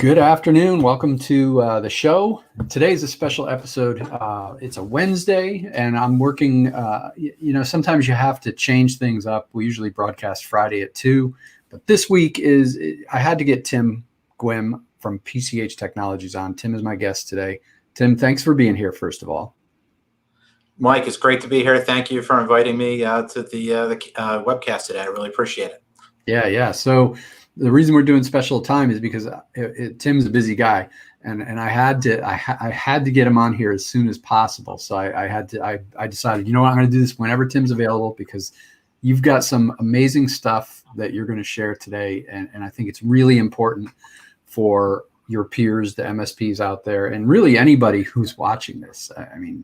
Good afternoon. Welcome to the show. Today's a special episode. It's a Wednesday, and I'm working. Sometimes you have to change things up. We usually broadcast Friday at 2, but this week I had to get Tim Gwim from PCH Technologies on. Tim is my guest today. Tim, thanks for being here, first of all. Mike, it's great to be here. Thank you for inviting me to the webcast today. I really appreciate it. Yeah. So the reason we're doing special time is because Tim's a busy guy, and I had to get him on here as soon as possible. So I decided, you know what, I'm going to do this whenever Tim's available, because you've got some amazing stuff that you're going to share today, and I think it's really important for your peers, the MSPs out there, and really anybody who's watching this. I mean,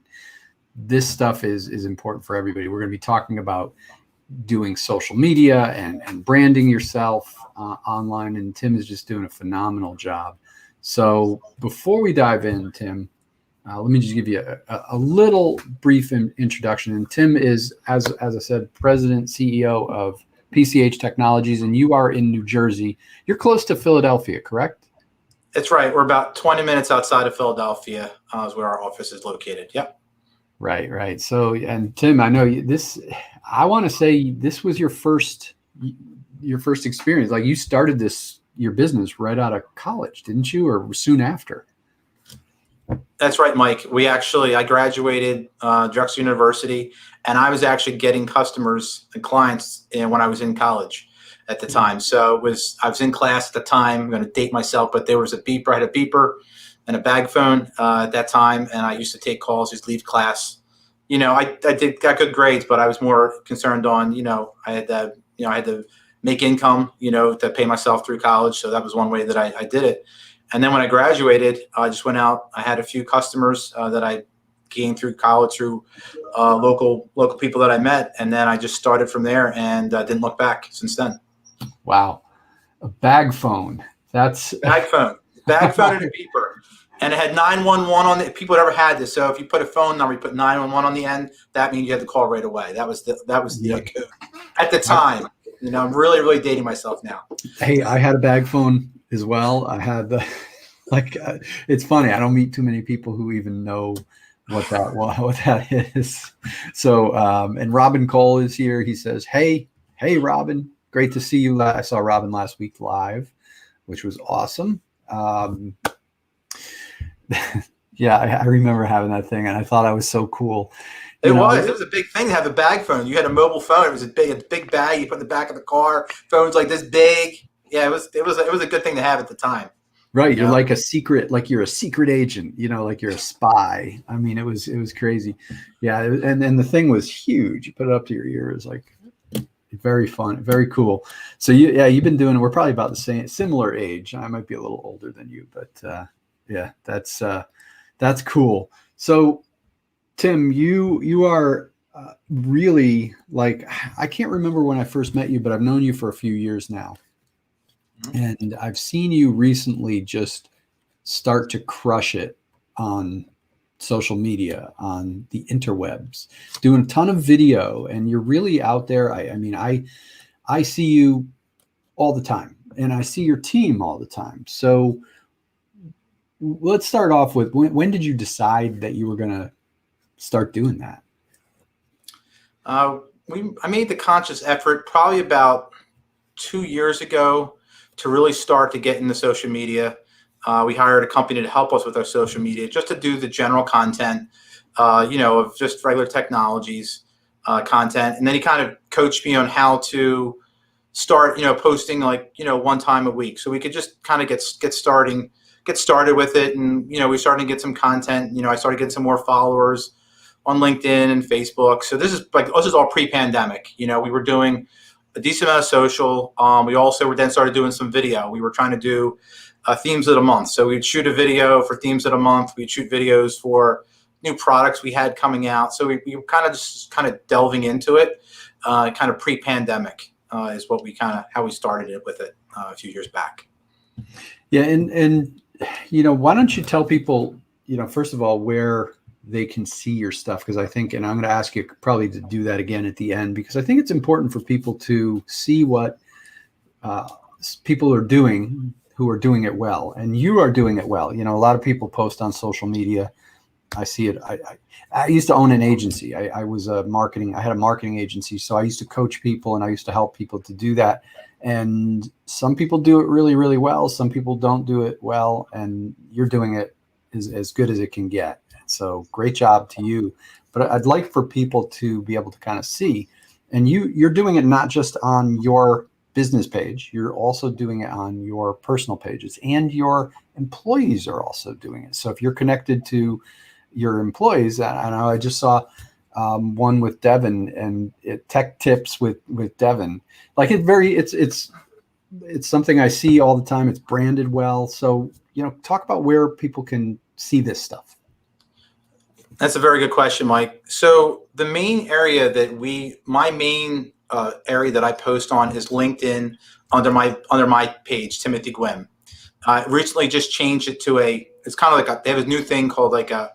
this stuff is important for everybody. We're going to be talking about doing social media and branding yourself online, and Tim is just doing a phenomenal job. So before we dive in, Tim, let me just give you a little brief introduction. And Tim is, as I said, President, CEO of PCH Technologies, and you are in New Jersey. You're close to Philadelphia, correct? That's right. We're about 20 minutes outside of Philadelphia is where our office is located. Yep. Right. So, and Tim, I know I want to say this was your first experience. Like, you started your business right out of college, didn't you? Or soon after? That's right, Mike. I graduated Drexel University, and I was actually getting customers and clients when I was in college at the time. So I was in class at the time. I'm going to date myself, but there was a beeper. I had a beeper and a bag phone at that time, and I used to take calls, just leave class. I got good grades, but I was more concerned on, I had to make income, to pay myself through college. So that was one way that I did it. And then when I graduated, I just went out. I had a few customers that I gained through college, through local people that I met, and then I just started from there and didn't look back since then. Wow, a bag phone. That's bag phone and a beeper. And it had 911 on it. People had ever had this. So if you put a phone number, you put 911 on the end, that means you had to call right away. That was the code at the time. I'm really, really dating myself now. Hey, I had a bag phone as well. I had it's funny. I don't meet too many people who even know what that is. So, and Robin Cole is here. He says, Hey, Robin, great to see you. I saw Robin last week live, which was awesome. Yeah, I remember having that thing, and I thought I was so cool. It was a big thing to have a bag phone. You had a mobile phone. It was a big bag. You put in the back of the car. Phones like this big. Yeah, it was a good thing to have at the time. Right. You're like you're a secret agent, like you're a spy. I mean, it was crazy. Yeah. And the thing was huge. You put it up to your ears, like, very fun, very cool. So you've been doing, we're probably about the similar age. I might be a little older than you, but yeah, that's cool. So Tim, you are really, like, I can't remember when I first met you, but I've known you for a few years now. And I've seen you recently just start to crush it on social media, on the interwebs, doing a ton of video, and you're really out there. I see you all the time, and I see your team all the time. So let's start off with, when did you decide that you were going to start doing that? I made the conscious effort probably about 2 years ago to really start to get into social media. We hired a company to help us with our social media, just to do the general content, of just regular technologies content. And then he kind of coached me on how to start, posting one time a week, so we could just kind of get started with it. And we started to get some content. I started getting some more followers on LinkedIn and Facebook. So this is all pre-pandemic. We were doing a decent amount of social. We also then started doing some video. We were trying to do themes of the month. So we'd shoot a video for themes of the month. We'd shoot videos for new products we had coming out. So we kind of delving into it, kind of pre-pandemic is how we started it with it a few years back. Yeah, and why don't you tell people, first of all, where they can see your stuff? Because I think, and I'm going to ask you probably to do that again at the end, because I think it's important for people to see what people are doing who are doing it well, and you are doing it well. You know, a lot of people post on social media. I see it. I used to own an agency. I was a marketing. I had a marketing agency, so I used to coach people and I used to help people to do that. And some people do it really, really well. Some people don't do it well, and you're doing it as good as it can get. So great job to you. But I'd like for people to be able to kind of see, and you're doing it not just on your business page, you're also doing it on your personal pages, and your employees are also doing it. So if you're connected to your employees, I know I just saw one with Devin, and tech tips with Devin. Like it's something I see all the time. It's branded well. So, you know, talk about where people can see this stuff. That's a very good question, Mike. So the main area my main area that I post on is LinkedIn under my page, Timothy Gwynn. I recently just changed it to it's kind of like they have a new thing called like an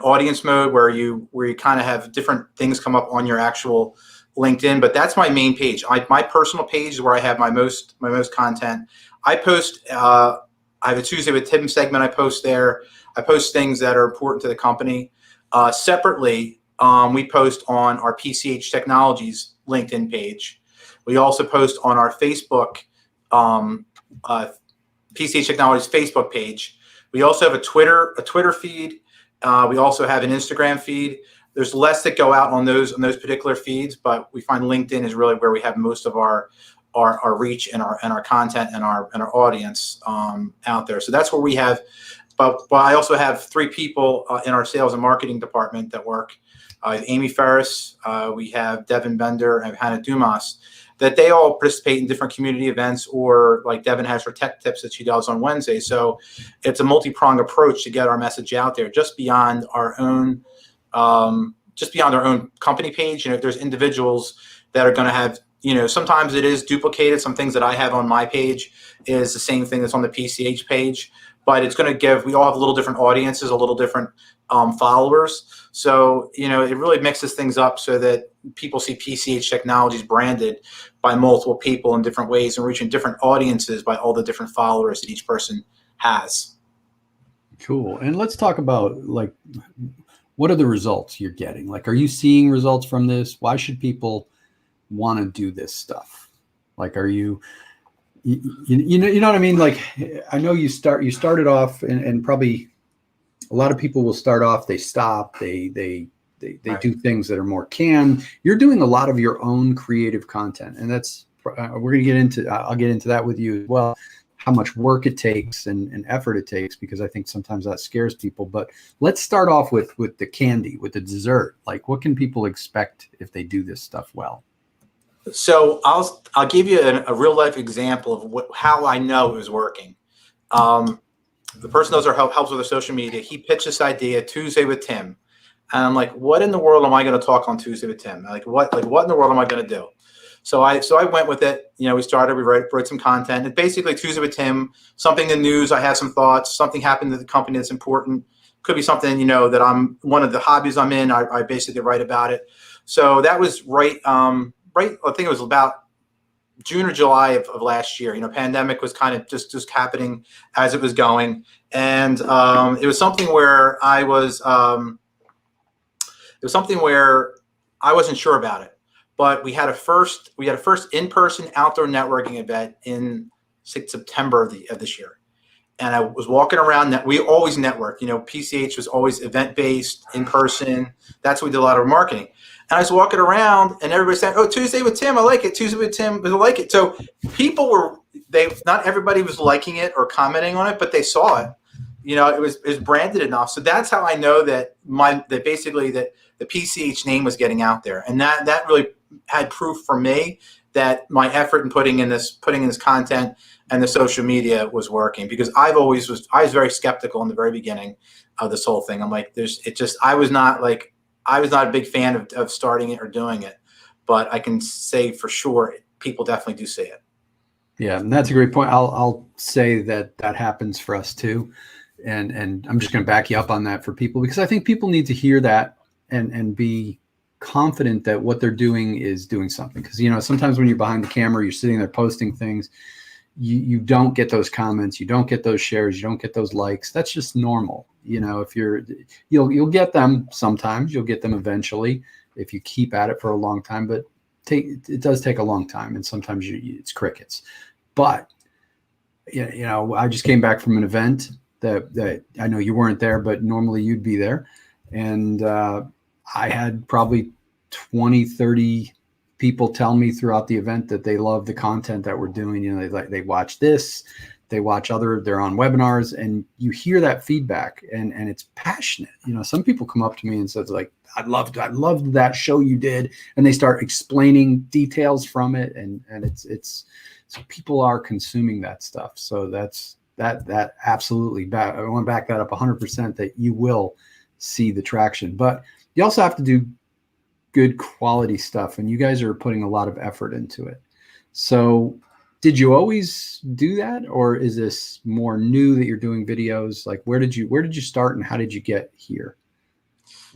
audience mode where you kind of have different things come up on your actual LinkedIn, but that's my main page. My personal page is where I have my most content. I post. I have a Tuesday with Tim segment. I post there. I post things that are important to the company. Separately, we post on our PCH Technologies LinkedIn page. We also post on our Facebook, PCH Technologies Facebook page. We also have a Twitter feed. We also have an Instagram feed. There's less that go out on those particular feeds, but we find LinkedIn is really where we have most of our reach and our content and our audience out there. So that's where we have. But I also have 3 people in our sales and marketing department that work. Amy Ferris, we have Devin Bender, and Hannah Dumas, that they all participate in different community events, or like Devin has her tech tips that she does on Wednesday. So it's a multi-pronged approach to get our message out there, just beyond our own company page. You know, there's individuals that are going to have, you know, sometimes it is duplicated. Some things that I have on my page is the same thing that's on the PCH page, but it's going to we all have a little different audiences, a little different followers. So, you know, it really mixes things up so that people see PCH Technologies branded by multiple people in different ways and reaching different audiences by all the different followers that each person has. Cool. And let's talk about, like, what are the results you're getting? Like, are you seeing results from this? Why should people want to do this stuff? Like, are you know what I mean? Like, I know you started off, and probably a lot of people will start off, they stop, they right. do things that are more canned. You're doing a lot of your own creative content, and that's we're going to get into. I'll get into that with you as well, how much work it takes and effort it takes, because I think sometimes that scares people. But let's start off with the candy, with the dessert. Like, what can people expect if they do this stuff well? So I'll give you a real life example of how I know it was working. The person knows helps with their social media. He pitched this idea, Tuesday with Tim, and I'm like, what in the world am I going to talk on Tuesday with Tim? Like what in the world am I going to do? So I went with it. You know, we wrote some content, and basically Tuesday with Tim, something in the news. I have some thoughts. Something happened to the company that's important. Could be something, you know, that one of the hobbies I'm in. I basically write about it. So that was right. I think it was about June or July of last year. You know, pandemic was kind of just happening as it was going, and it was something where I wasn't sure about it. But we had a first in-person outdoor networking event in September of this year, and I was walking around. We always network. You know, PCH was always event-based, in person. That's what we did a lot of marketing. And I was walking around, and everybody said, "Oh, Tuesday with Tim, I like it. Tuesday with Tim, I like it." So people not everybody was liking it or commenting on it, but they saw it. You know, it was branded enough. So that's how I know that the PCH name was getting out there, and that really had proof for me that my effort in putting in this content and the social media was working, because I was very skeptical in the very beginning of this whole thing. I'm like, I was not a big fan of starting it or doing it, but I can say for sure people definitely do see it. Yeah, and that's a great point. I'll say that happens for us too, and I'm just going to back you up on that for people, because I think people need to hear that and be confident that what they're doing is doing something. Because, you know, sometimes when you're behind the camera, you're sitting there posting things, you don't get those comments, you don't get those shares, you don't get those likes. That's just normal. You know, if you'll get them sometimes, you'll get them eventually if you keep at it for a long time, but it does take a long time, and sometimes it's crickets. But you know, I just came back from an event that I know you weren't there, but normally you'd be there. And I had probably 20, 30 people tell me throughout the event that they love the content that we're doing. You know, they watch this, they watch they're on webinars, and you hear that feedback, and it's passionate. You know, some people come up to me and says like, I loved that show you did. And they start explaining details from it. And it's, so people are consuming that stuff. So that absolutely, I want to back that up 100% that you will see the traction, but you also have to do good quality stuff. And you guys are putting a lot of effort into it. So did you always do that? Or is this more new that you're doing videos? Like, where did you start and how did you get here?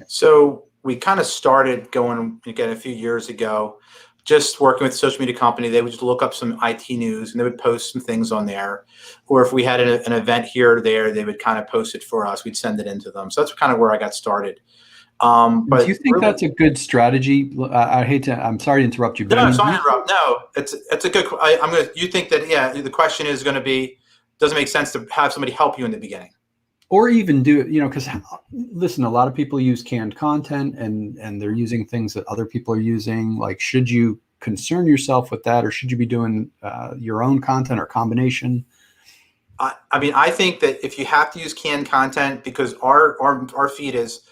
So we kind of started going again a few years ago, just working with a social media company. They would just look up some IT news and they would post some things on there. Or if we had an event here or there, they would kind of post it for us. We'd send it into them. So that's kind of where I got started. But do you think that's a good strategy? I'm sorry to interrupt you, but no, sorry to interrupt. No, it's a good. You think that? Yeah, the question is going to be, does it make sense to have somebody help you in the beginning? Or even do it, you know, because listen, a lot of people use canned content and they're using things that other people are using. Like, should you concern yourself with that, or should you be doing your own content or combination? I mean, I think that if you have to use canned content, because our feed is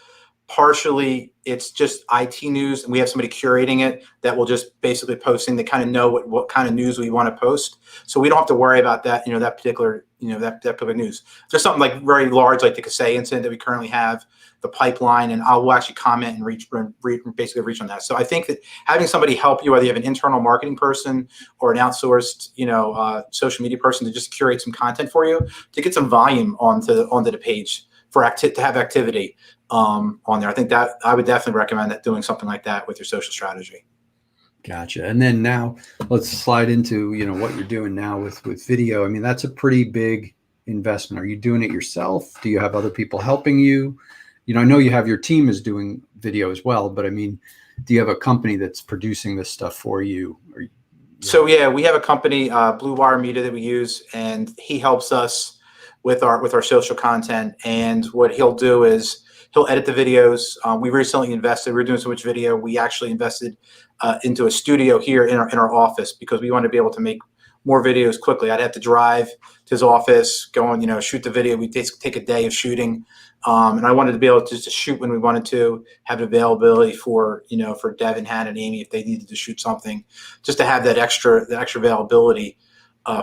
partially, it's just IT news, and we have somebody curating it that will just basically posting. They kind of know what kind of news we want to post, so we don't have to worry about that. You know, that particular news. Just something like very large, like the Kassai incident that we currently have, the pipeline, and we'll actually comment and basically reach on that. So I think that having somebody help you, whether you have an internal marketing person or an outsourced, social media person, to just curate some content for you, to get some volume onto the page to have activity on there. I think that I would definitely recommend doing something like that with your social strategy. Gotcha. And then now let's slide into, what you're doing now with video. I mean, that's a pretty big investment. Are you doing it yourself? Do you have other people helping you? I know you have your team is doing video as well, but I mean, do you have a company that's producing this stuff for you? So yeah, we have a company, Blue Wire Media, that we use, and he helps us with our social content. And what he'll do is he'll edit the videos. We recently invested. We're doing so much video. We actually invested into a studio here in our office, because we want to be able to make more videos quickly. I'd have to drive to his office, go and shoot the video. We take a day of shooting, and I wanted to be able to just shoot when we wanted to, have availability for Devin, Hannah, and Amy if they needed to shoot something, just to have that extra availability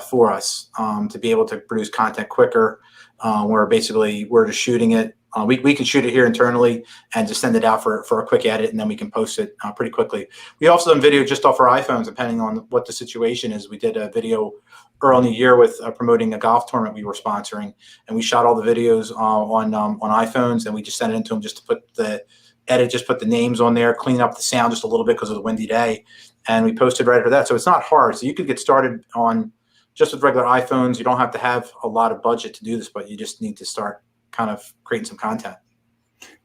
for us to be able to produce content quicker. Where basically we're just shooting it. We can shoot it here internally and just send it out for a quick edit, and then we can post it pretty quickly. We also done video just off our iPhones, depending on what the situation is. We did a video early in the year with promoting a golf tournament we were sponsoring, and we shot all the videos on iPhones, and we just sent it into them just to put the names on there, clean up the sound just a little bit because of the windy day, and we posted right after that. So it's not hard. So you could get started on just with regular iPhones. You don't have to have a lot of budget to do this, but you just need to start kind of creating some content.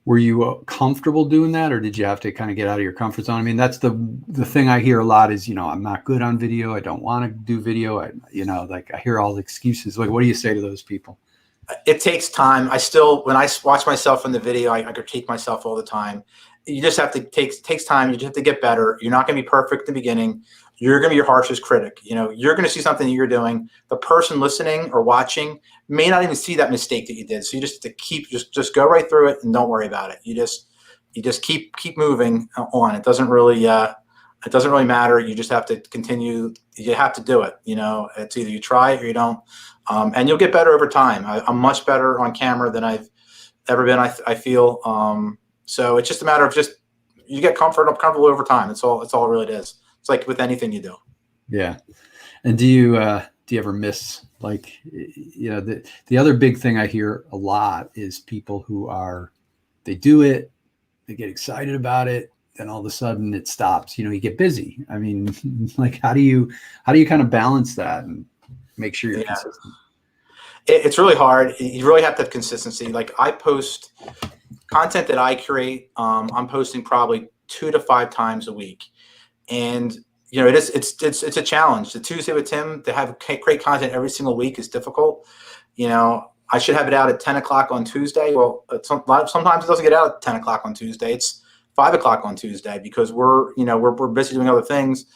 Were you comfortable doing that, or did you have to kind of get out of your comfort zone? I mean, that's the thing I hear a lot is, I'm not good on video. I don't want to do video. I hear all the excuses. Like, what do you say to those people? It takes time. When I watch myself in the video, I critique myself all the time. You just have to takes time. You just have to get better. You're not going to be perfect in the beginning. You're going to be your harshest critic. You're going to see something that you're doing. The person listening or watching may not even see that mistake that you did. So you just have to just go right through it and don't worry about it. You just keep moving on. It doesn't really matter. You just have to continue. You have to do it. It's either you try it or you don't, and you'll get better over time. I'm much better on camera than I've ever been. I feel. So it's just a matter of you get comfortable over time. It's all it really is. It's like with anything you do. Yeah. And do you ever miss, like, the other big thing I hear a lot is people who they do it, they get excited about it, then all of a sudden it stops. You get busy. I mean, like, how do you kind of balance that? And make sure you're Yeah. consistent? It's really hard. You really have to have consistency. Like I post content that I create. I'm posting probably 2 to 5 times a week, and it's a challenge. The Tuesday with Tim to have great content every single week is difficult. I should have it out at 10 o'clock on Tuesday. Well, sometimes it doesn't get out at 10 o'clock on Tuesday. It's 5 o'clock on Tuesday because we're busy doing other things,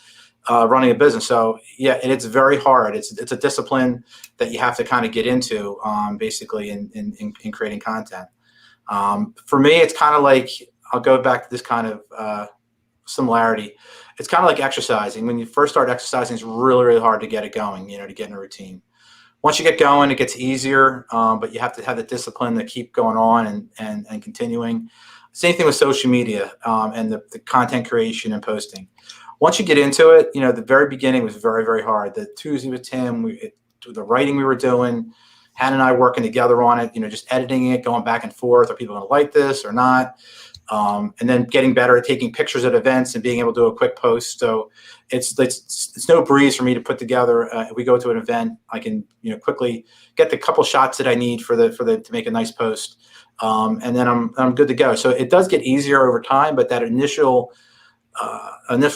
running a business. So yeah, and it's very hard. It's a discipline that you have to kind of get into, basically in creating content. For me, it's kind of like, I'll go back to this kind of similarity. It's kind of like exercising. When you first start exercising, it's really, really hard to get it going, to get in a routine. Once you get going, it gets easier, but you have to have the discipline to keep going on and continuing. Same thing with social media, and the content creation and posting. Once you get into it, the very beginning was very, very hard. The Tuesday with Tim, the writing we were doing, Hannah and I working together on it, just editing it, going back and forth. Are people going to like this or not? And then getting better at taking pictures at events and being able to do a quick post. So it's no breeze for me to put together. If we go to an event, I can quickly get the couple shots that I need to make a nice post, and then I'm good to go. So it does get easier over time, but that initial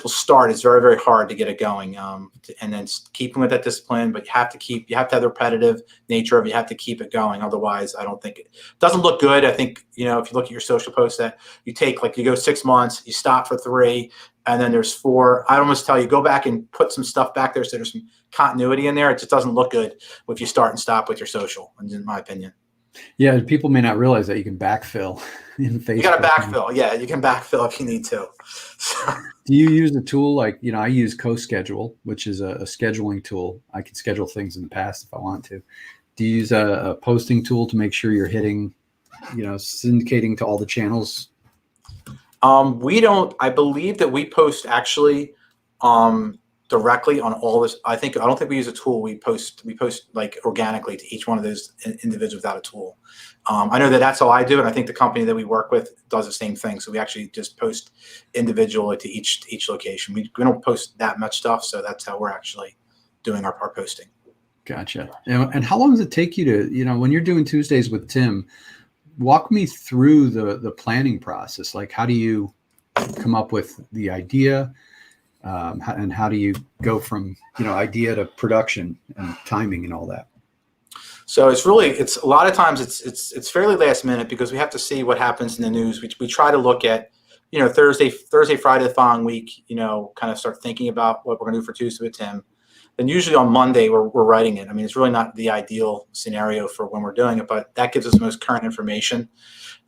start is very, very hard to get it going, and then keeping with that discipline. But you have to have the repetitive nature of it. You have to keep it going. Otherwise, I don't think it doesn't look good. I think, if you look at your social posts that you take, like you go 6 months, you stop for 3, and then there's 4. I almost tell you, go back and put some stuff back there so there's some continuity in there. It just doesn't look good if you start and stop with your social, in my opinion. Yeah, people may not realize that you can backfill in Facebook. You got to backfill. Yeah, you can backfill if you need to. So. Do you use a tool like, I use CoSchedule, which is a scheduling tool. I can schedule things in the past if I want to. Do you use a posting tool to make sure you're hitting, syndicating to all the channels? We don't. I believe that we post actually directly on all this. I don't think we use a tool. We post like organically to each one of those individuals without a tool. I know that's how I do it. I think the company that we work with does the same thing. So we actually just post individually to each location. We don't post that much stuff, so that's how we're actually doing our posting. Gotcha. And how long does it take you to, when you're doing Tuesdays with Tim, walk me through the planning process? Like, how do you come up with the idea? And how do you go from idea to production and timing and all that? So it's a lot of times it's fairly last minute because we have to see what happens in the news. We try to look at Thursday, Friday the following week. Kind of start thinking about what we're going to do for Tuesday with Tim. Then usually on Monday we're writing it. I mean, it's really not the ideal scenario for when we're doing it, but that gives us the most current information.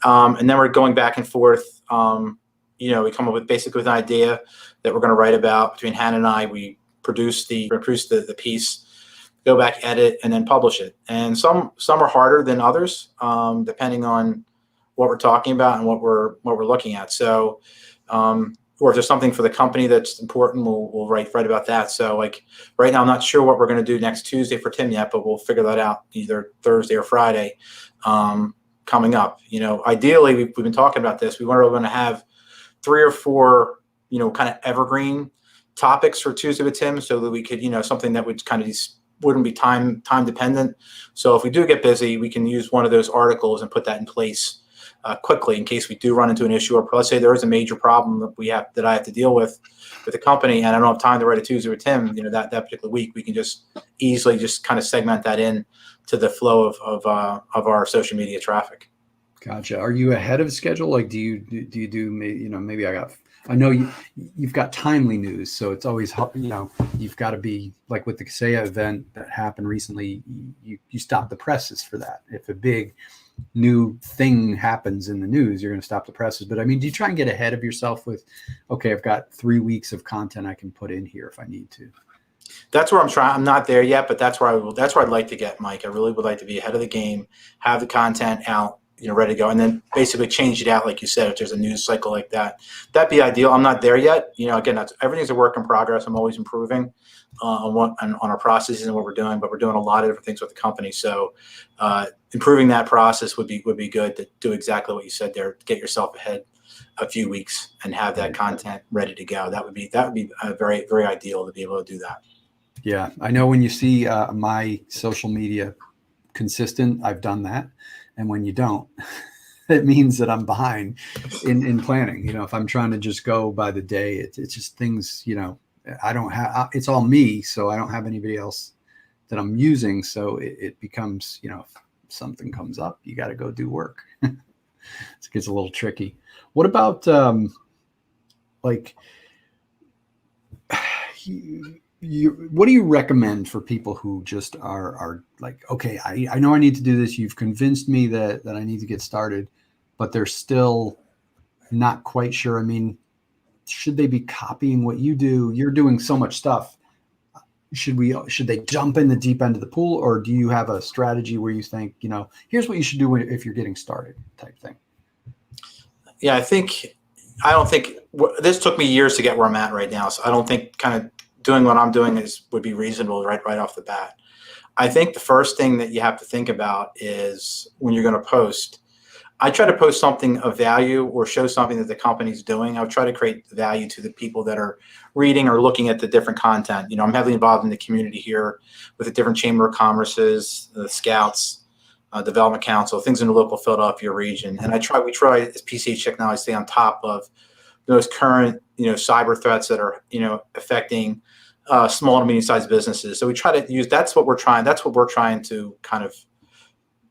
And then we're going back and forth. We come up with basically an idea that we're going to write about between Hannah and I. We produce the piece, go back, edit, and then publish it. And some are harder than others, depending on what we're talking about and what we're looking at. So, or if there's something for the company that's important, we'll write about that. So, like right now, I'm not sure what we're going to do next Tuesday for Tim yet, but we'll figure that out either Thursday or Friday coming up. Ideally, we've been talking about this. We were going to have 3 or 4, kind of evergreen topics for Tuesday with Tim, so that we could, something that would kind of wouldn't be time dependent. So if we do get busy, we can use one of those articles and put that in place quickly in case we do run into an issue, or let's say there is a major problem that I have to deal with the company, and I don't have time to write a Tuesday with Tim, that particular week. We can just easily just kind of segment that in to the flow of our social media traffic. Gotcha. Are you ahead of schedule? Like, do you do, maybe I know you've got timely news, so it's always, you've got to be like with the Kaseya event that happened recently, you stop the presses for that. If a big new thing happens in the news, you're going to stop the presses. But I mean, do you try and get ahead of yourself with, okay, I've got 3 weeks of content I can put in here if I need to? That's where I'm trying. I'm not there yet, but that's where I'd like to get, Mike. I really would like to be ahead of the game, have the content out, ready to go, and then basically change it out, like you said, if there's a news cycle like that. That'd be ideal. I'm not there yet. Again, everything's a work in progress. I'm always improving on our processes and what we're doing, but we're doing a lot of different things with the company. So improving that process would be good to do exactly what you said there. Get yourself ahead a few weeks and have that content ready to go. That would be very, very ideal to be able to do that. Yeah. I know when you see my social media consistent, I've done that. And when you don't, it means that I'm behind in planning. You know, if I'm trying to just go by the day, it's just things, you know, I don't have, it's all me. So I don't have anybody else that I'm using. So it becomes, you know, if something comes up, you got to go do work. It gets a little tricky. What about like, what do you recommend for people who just are like, okay, I know I need to do this. You've convinced me that I need to get started, but they're still not quite sure. I mean, should they be copying what you do? You're doing so much stuff. Should they jump in the deep end of the pool, or do you have a strategy where you think, you know, here's what you should do if you're getting started type thing? Yeah, I don't think this took me years to get where I'm at right now. So I don't think kind of doing what I'm doing would be reasonable right off the bat. I think the first thing that you have to think about is when you're going to post. I try to post something of value or show something that the company's doing. I would try to create value to the people that are reading or looking at the different content. You know, I'm heavily involved in the community here with the different Chamber of Commerces, the Scouts, Development Council, things in the local Philadelphia region. And we try as PCH Technology to stay on top of those current, you know, cyber threats that are, you know, affecting small and medium-sized businesses. So we try to use, that's what we're trying to kind of,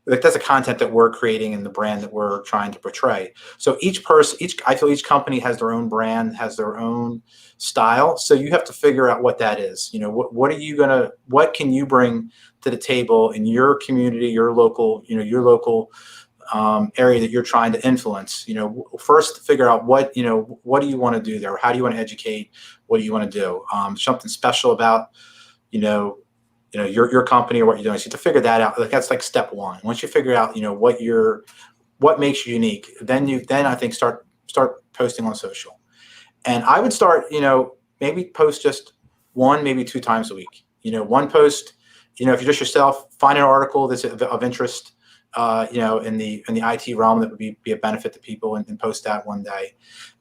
like, that's the content that we're creating and the brand that we're trying to portray. So I feel each company has their own brand, has their own style. So you have to figure out what that is. You know, what can you bring to the table in your community, your local area that you're trying to influence. You know, first figure out what do you want to do there? How do you want to educate? What do you want to do? Something special about, your company or what you're doing. So you have to figure that out. Like, that's like step one. Once you figure out, you know, what makes you unique, then I think start posting on social. And I would start, you know, maybe post just one, maybe 2 times a week. You know, one post, you know, if you're just yourself, find an article that's of interest, in the IT realm that would be a benefit to people, and post that one day.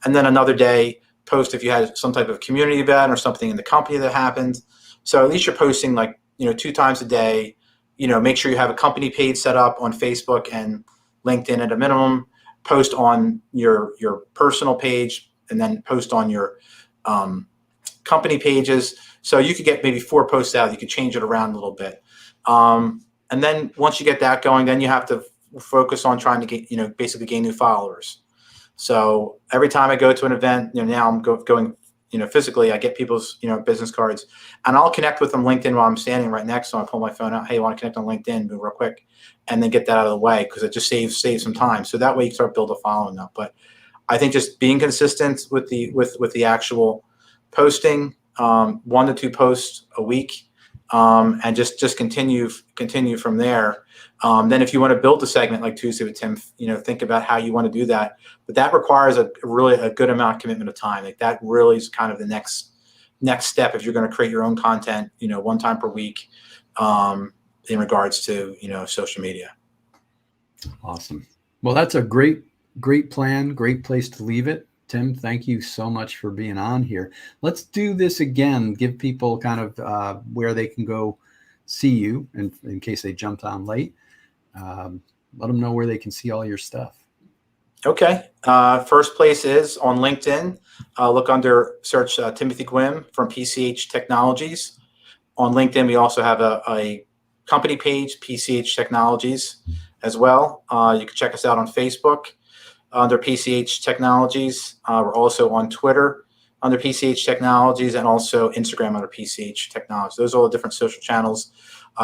And then another day, post if you had some type of community event or something in the company that happened. So at least you're posting, like, you know, 2 times a day. You know, make sure you have a company page set up on Facebook and LinkedIn at a minimum. Post on your personal page, and then post on your company pages. So you could get maybe 4 posts out. You could change it around a little bit. And then once you get that going, then you have to focus on trying to get, you know, basically gain new followers. So every time I go to an event, you know, now I'm going, you know, physically, I get people's, you know, business cards, and I'll connect with them LinkedIn while I'm standing right next to them. I pull my phone out. Hey, I want to connect on LinkedIn, real quick, and then get that out of the way, because it just saves some time. So that way you start build a following up. But I think just being consistent with the actual posting, 1 to 2 posts a week, and just continue from there. Then if you want to build a segment like Tuesday with Tim, you know, think about how you want to do that. But that requires a good amount of commitment of time. Like, that really is kind of the next step if you're going to create your own content, you know, 1 time per week, in regards to, you know, social media. Awesome. Well, that's a great plan, great place to leave it. Tim, thank you so much for being on here. Let's do this again. Give people kind of where they can go see you, and in case they jumped on late. Let them know where they can see all your stuff. Okay. First place is on LinkedIn. Look under search Timothy Gwynn from PCH Technologies. On LinkedIn, we also have a company page, PCH Technologies, as well. You can check us out on Facebook under PCH Technologies. We're also on Twitter under PCH Technologies, and also Instagram under PCH Technologies. Those are all the different social channels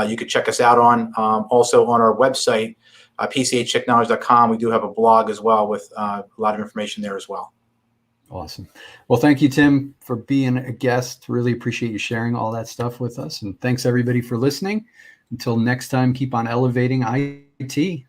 you could check us out on. Also on our website, pchtechnologies.com, we do have a blog as well with a lot of information there as well. Awesome. Well, thank you, Tim, for being a guest. Really appreciate you sharing all that stuff with us. And thanks, everybody, for listening. Until next time, keep on elevating IT.